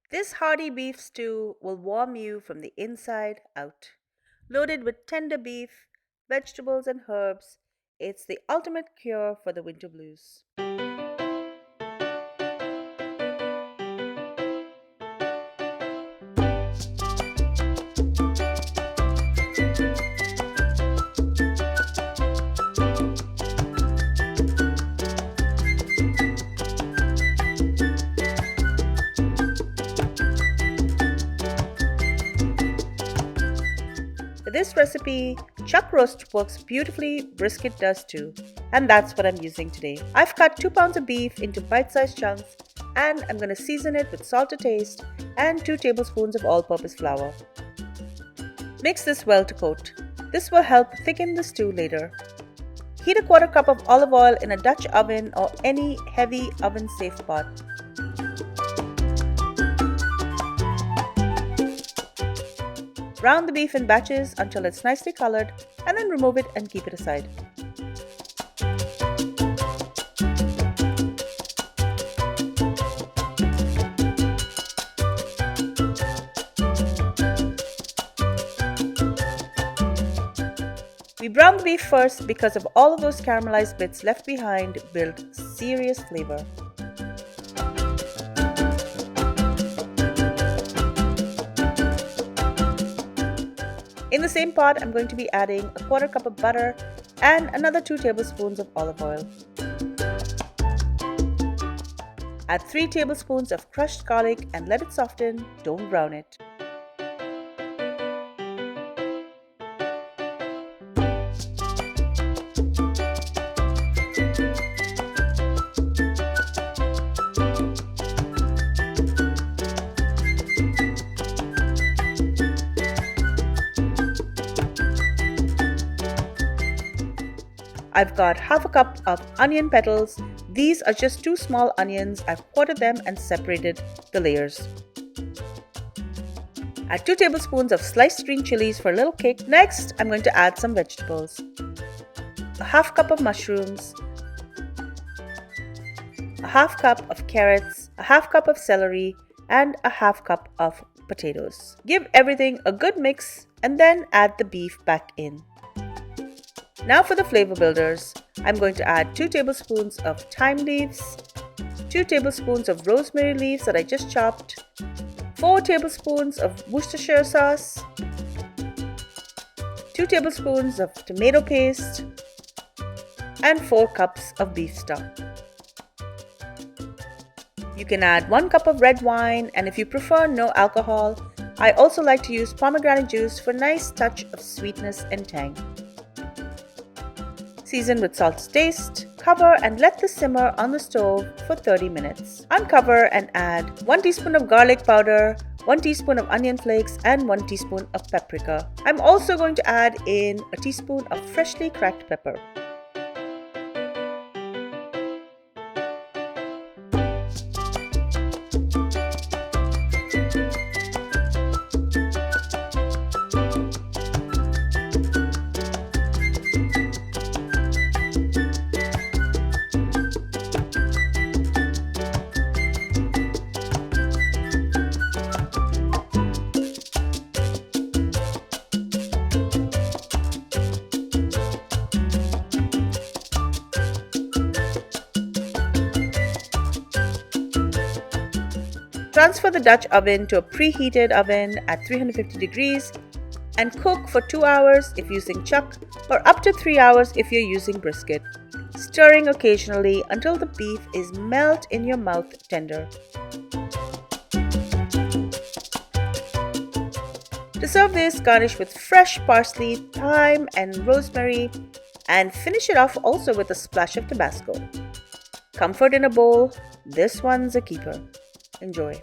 This hearty beef stew will warm you from the inside out. Loaded with tender beef, vegetables, and herbs, it's the ultimate cure for the winter blues. For this recipe, chuck roast works beautifully, brisket does too, and that's what I'm using today. I've cut 2 pounds of beef into bite-sized chunks and I'm going to season it with salt to taste and 2 tablespoons of all-purpose flour. Mix this well to coat. This will help thicken the stew later. Heat a quarter cup of olive oil in a Dutch oven or any heavy oven-safe pot. Brown the beef in batches until it's nicely colored and then remove it and keep it aside. We brown the beef first because of all of those caramelized bits left behind build serious flavor. In the same pot, I'm going to be adding a quarter cup of butter and another 2 tablespoons of olive oil. Add 3 tablespoons of crushed garlic and let it soften, don't brown it. I've got half a cup of onion petals. These are just 2 small onions. I've quartered them and separated the layers. Add 2 tablespoons of sliced green chilies for a little kick. Next, I'm going to add some vegetables. A half cup of mushrooms, a half cup of carrots, a half cup of celery, and a half cup of potatoes. Give everything a good mix and then add the beef back in. Now for the flavor builders, I'm going to add 2 tablespoons of thyme leaves, 2 tablespoons of rosemary leaves that I just chopped, 4 tablespoons of Worcestershire sauce, 2 tablespoons of tomato paste, and 4 cups of beef stock. You can add 1 cup of red wine, and if you prefer no alcohol, I also like to use pomegranate juice for a nice touch of sweetness and tang. Season with salt to taste, cover and let this simmer on the stove for 30 minutes. Uncover and add 1 teaspoon of garlic powder, 1 teaspoon of onion flakes, and 1 teaspoon of paprika. I'm also going to add in a teaspoon of freshly cracked pepper. Transfer the Dutch oven to a preheated oven at 350 degrees and cook for 2 hours if using chuck or up to 3 hours if you're using brisket, stirring occasionally until the beef is melt in your mouth tender. To serve this, garnish with fresh parsley, thyme, and rosemary, and finish it off also with a splash of Tabasco. Comfort in a bowl, this one's a keeper. Enjoy.